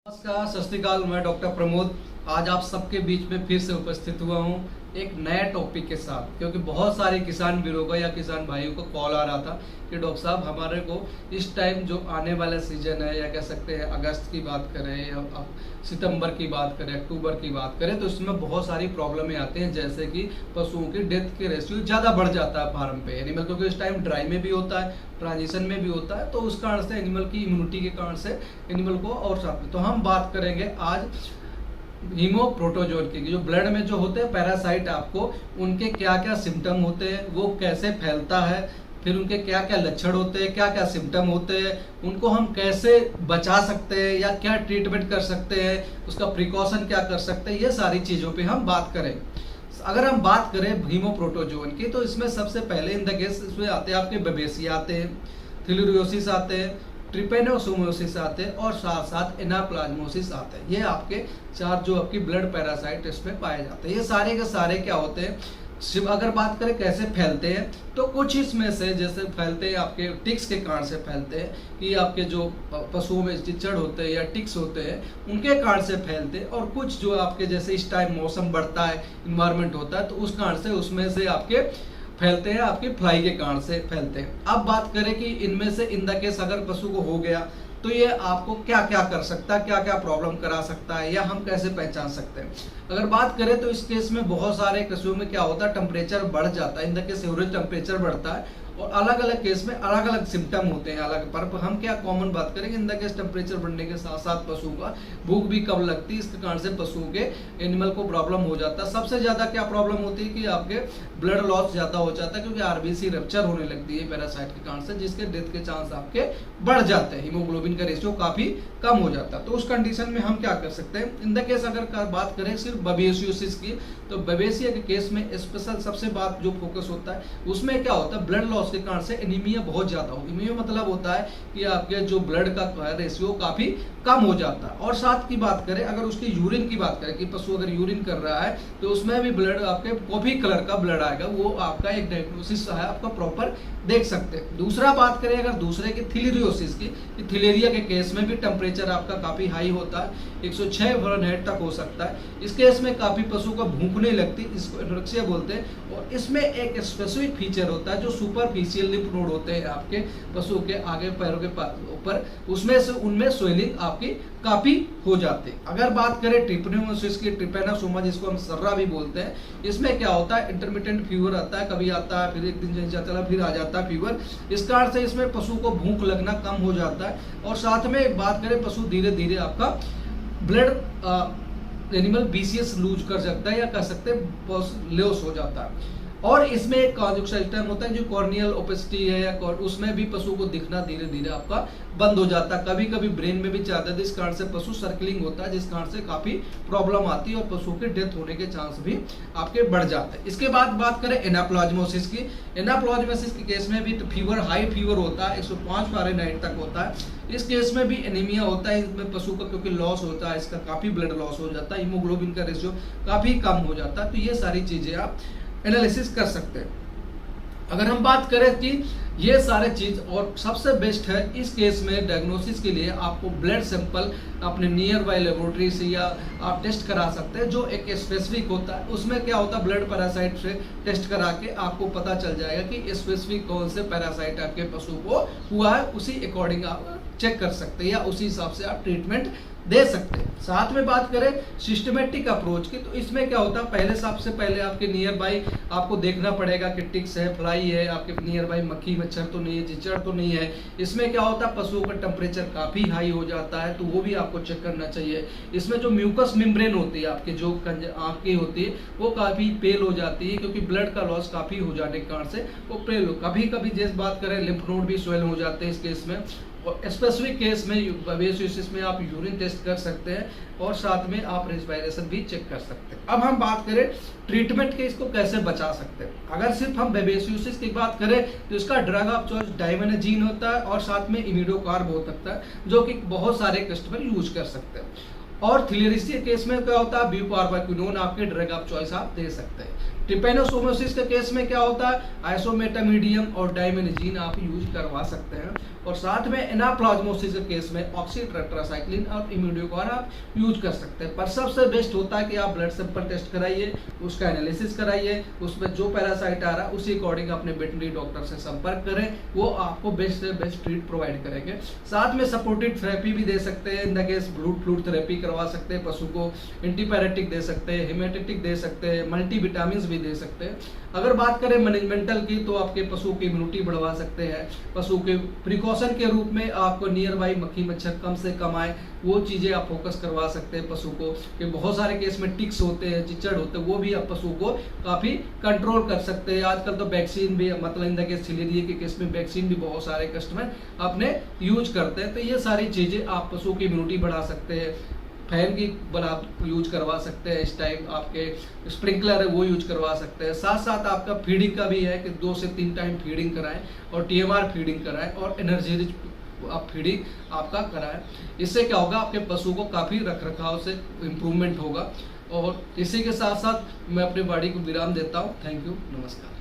नमस्कार, सत श्री अकाल। मैं डॉक्टर प्रमोद आज आप सबके बीच में फिर से उपस्थित हुआ हूं एक नए टॉपिक के साथ, क्योंकि बहुत सारे किसान वीरों का या किसान भाइयों को कॉल आ रहा था कि डॉक्टर साहब हमारे को इस टाइम जो आने वाला सीजन है, या कह सकते हैं अगस्त की बात करें या सितंबर की बात करें, अक्टूबर की बात करें, तो इसमें बहुत सारी प्रॉब्लमें आती हैं, जैसे कि पशुओं की डेथ के रेशियो ज़्यादा बढ़ जाता है फार्म पे एनिमल, क्योंकि इस टाइम ड्राई में भी होता है, ट्रांजिशन में भी होता है, तो उस कारण से एनिमल की इम्यूनिटी के कारण से एनिमल को और साथ में। तो हम बात करेंगे आज हीमोप्रोटोजोन की, जो ब्लड में जो होते हैं पैरासाइट, आपको उनके क्या क्या सिम्टम होते हैं, वो कैसे फैलता है, फिर उनके क्या क्या लक्षण होते हैं, क्या क्या सिम्टम होते हैं, उनको हम कैसे बचा सकते हैं या क्या ट्रीटमेंट कर सकते हैं, उसका प्रिकॉशन क्या कर सकते हैं, ये सारी चीज़ों पे हम बात करें। अगर हम बात करें हीमोप्रोटोजोन की, तो इसमें सबसे पहले इन द केस इसमें आते हैं आपके बेबेसिया आते हैं, थैलेरियोसिस आते हैं, ट्रिपेनोसोमोसिस आते हैं और साथ साथ एनाप्लाज्मोसिस आते हैं। ये आपके चार जो आपकी ब्लड पैरासाइट इसमें पाए जाते हैं। ये सारे के सारे क्या होते हैं, सिर्फ अगर बात करें कैसे फैलते हैं, तो कुछ इसमें से जैसे फैलते हैं आपके टिक्स के कारण से फैलते हैं, कि आपके जो पशुओं में चिचड़ होते हैं या टिक्स होते हैं उनके कारण से फैलते हैं, और कुछ जो आपके जैसे इस टाइम मौसम बढ़ता है, इन्वायरमेंट होता है, तो उस कारण से उसमें से आपके फैलते हैं, आपके फ्लाई के कारण से फैलते हैं। अब बात करें कि इनमें से इन द केस अगर पशु को हो गया तो ये आपको क्या क्या कर सकता है, क्या क्या प्रॉब्लम करा सकता है, या हम कैसे पहचान सकते हैं। अगर बात करें तो इस केस में बहुत सारे पशुओं में क्या होता है, टेम्परेचर बढ़ जाता है, in the case average temperature बढ़ता है, और अलग अलग केस में अलग अलग सिम्टम होते हैं अलग। पर हम क्या कॉमन बात करेंगे, इन द केस टेम्परेचर बढ़ने के साथ साथ पशु का भूख भी कम लगती है, इसके कारण से पशुओं के एनिमल को प्रॉब्लम हो जाता है। सबसे ज्यादा क्या प्रॉब्लम होती है कि आपके ब्लड लॉस ज्यादा हो जाता है, क्योंकि आरबीसी रप्चर होने लगती है पैरासाइट के कारण से, जिसके डेथ के चांस आपके बढ़ जाते हैं, हीमोग्लोबिन का रेशियो काफी कम हो जाता है। तो उस कंडीशन में हम क्या कर सकते हैं, इन द केस अगर बात करें सिर्फ बबेसियोसिस की, तो बबेसिया के केस में स्पेशल सबसे बात जो फोकस होता है उसमें क्या होता है, ब्लड लॉस के कारण से एनीमिया बहुत ज्यादा हो। एनीमिया मतलब होता है कि आपके जो ब्लड का रेशियो काफी कम हो जाता है। और साथ की बात करें, अगर उसकी यूरिन की बात करें कि पशु अगर यूरिन कर रहा है तो उसमें भी ब्लड आपके कॉफी कलर का ब्लड आएगा, वो आपका एक डायग्नोसिस है, आपका प्रॉपर देख सकते हैं। दूसरा बात करें अगर दूसरे की थैलेरियोसिस की, थैलेरिया के केस में भी टेम्परेचर आपका काफी हाई होता है, 106 फ़ारेनहाइट तक हो सकता है। इस केस में काफी पशु को भूखने लगती, इसको एनोरेक्सिया बोलते हैं। और इसमें एक स्पेसिफिक फीचर होता है, जो सुपरफिशियल लिम्फ नोड होते हैं आपके पशु के आगे पैरों के ऊपर, उसमें से उनमें स्वेलिंग आपकी काफी हो जाती है। अगर बात करें ट्रिपेनोसोमियासिस की, ट्रिपेनोसोमा जिसको हम सर्रा भी बोलते हैं, इसमें क्या होता है, इंटरमिटेंट फीवर आता है, कभी आता है फिर एक दिन चला फिर आ जाता है फीवर। इस कारण से इसमें पशु को भूख लगना कम हो जाता है, और साथ में बात करें पशु धीरे धीरे आपका ब्लड एनिमल बीसीएस लूज कर सकता है, या कह सकते हैं लॉस हो जाता है। और इसमें एक जो सिस्टम होता है जो कॉर्नियल ओपेसिटी है, या उसमें भी पशु को दिखना धीरे धीरे आपका बंद हो जाता है, कभी कभी ब्रेन में भी जाता है, जिस कारण से पशु सर्कलिंग होता है, जिस कारण से काफी प्रॉब्लम आती है और पशु के डेथ होने के चांस भी आपके बढ़ जाते हैं। इसके बाद बात करें एनाप्लाज्मोसिस की, एनाप्लाज्मोसिस के केस में भी फीवर, हाई फीवर होता है, 105 फ़ारेनहाइट तक होता है। इस केस में भी एनीमिया होता है, इसमें पशु का क्योंकि लॉस होता है, इसका काफी ब्लड लॉस हो जाता है, हीमोग्लोबिन का रेशियो काफी कम हो जाता है। तो ये सारी चीजें आप एनालिसिस कर सकते हैं। अगर हम बात करें कि ये सारे चीज, और सबसे बेस्ट है इस केस में डायग्नोसिस के लिए आपको ब्लड सैंपल अपने नियर बाय लेबोरेटरी से या आप टेस्ट करा सकते हैं, जो एक स्पेसिफिक होता है। उसमें क्या होता है, ब्लड पैरासाइट से टेस्ट करा के आपको पता चल जाएगा कि स्पेसिफिक कौन से पैरासाइट आपके पशु को हुआ है, उसी अकॉर्डिंग आप चेक कर सकते हैं, या उसी हिसाब से आप ट्रीटमेंट दे सकते हैं। साथ में बात करें सिस्टमेटिक अप्रोच की, तो इसमें क्या होता है, पहले सबसे पहले आपके नियर बाई आपको देखना पड़ेगा कि टिक्स है, फ्लाई है, आपके नियर बाई मक्खी मच्छर तो नहीं है, चिचड़ तो नहीं है। इसमें क्या होता है, पशुओं का टेम्परेचर काफी हाई हो जाता है, तो वो भी आपको चेक करना चाहिए। इसमें जो म्यूकस मेम्ब्रेन होती है आपकी, जो आँख की होती है, वो काफी पेल हो जाती है, क्योंकि ब्लड का लॉस काफी हो जाने के कारण से वो पेल हो। कभी कभी जैसे बात करें लिम्फ नोड भी स्वेल हो जाते हैं इस केस में। और स्पेसिफिक केस में बबेसियोसिस में आप यूरिन टेस्ट कर सकते हैं, और साथ में आप रेस्पिरेशन भी चेक कर सकते हैं। अब हम बात करें ट्रीटमेंट के, इसको कैसे बचा सकते हैं। अगर सिर्फ हम बबेसियोसिस की बात करें तो इसका ड्रग ऑफ चॉइस डाइमेनाजीन होता है, और साथ में इमिडोकार्ब हो सकता है, जो कि बहुत सारे कस्टमर यूज कर सकते हैं। और थैलेरियोसिस केस में क्या होता है, ब्यूपारबाक्विनोन आपके ड्रग ऑफ चॉइस आप दे सकते हैं। ट्रिपेनोसोमोसिस के केस में क्या होता है, आइसोमेटामीडियम और डाइमेनाजीन आप यूज करवा सकते हैं। और साथ में एनाप्लाज्मोसिस के केस में ऑक्सीटेट्रासाइक्लिन और इम्यूडियोकॉन आप यूज कर सकते हैं। पर सबसे बेस्ट होता है कि आप ब्लड सैंपल टेस्ट कराइए, उसका एनालिसिस कराइए, उसमें जो पैरासाइट आ रहा है उसी अकॉर्डिंग अपने वेटनरी डॉक्टर से संपर्क करें, वो आपको बेस्ट से बेस्ट ट्रीट प्रोवाइड करेंगे। साथ में सपोर्टिव थेरेपी भी दे सकते हैं, in the case blood fluid therapy करवा सकते हैं, पशु को एंटीपायरेटिक दे सकते हैं, हेमेटिक दे सकते हैं, मल्टीविटामिन भी दे सकते हैं। अगर बात करें मैनेजमेंटल की तो आपके पशु की इम्यूनिटी बढ़वा सकते हैं। पशु के प्रिकॉशन के रूप में आपको नियर बाई मक्खी मच्छर कम से कम आए वो चीज़ें आप फोकस करवा सकते हैं पशु को, कि बहुत सारे केस में टिक्स होते हैं, चिचड़ होते हैं, वो भी आप पशु को काफ़ी कंट्रोल कर सकते हैं। आजकल तो वैक्सीन भी, मतलब इन द केस छिलेरिया के केस में वैक्सीन भी बहुत सारे कस्टमर अपने यूज करते हैं। तो ये सारी चीज़ें आप पशु की इम्यूनिटी बढ़ा सकते हैं। फैन की आप यूज करवा सकते हैं, इस टाइम आपके स्प्रिंकलर है वो यूज करवा सकते हैं। साथ साथ आपका फीडिंग का भी है कि 2 से 3 टाइम फीडिंग कराएं और TMR फीडिंग कराएं और एनर्जी रिच आप फीडिंग आपका कराएं। इससे क्या होगा, आपके पशु को काफ़ी रख रखाव से इम्प्रूवमेंट होगा। और इसी के साथ साथ मैं अपनी वाणी को विराम देता हूँ। थैंक यू, नमस्कार।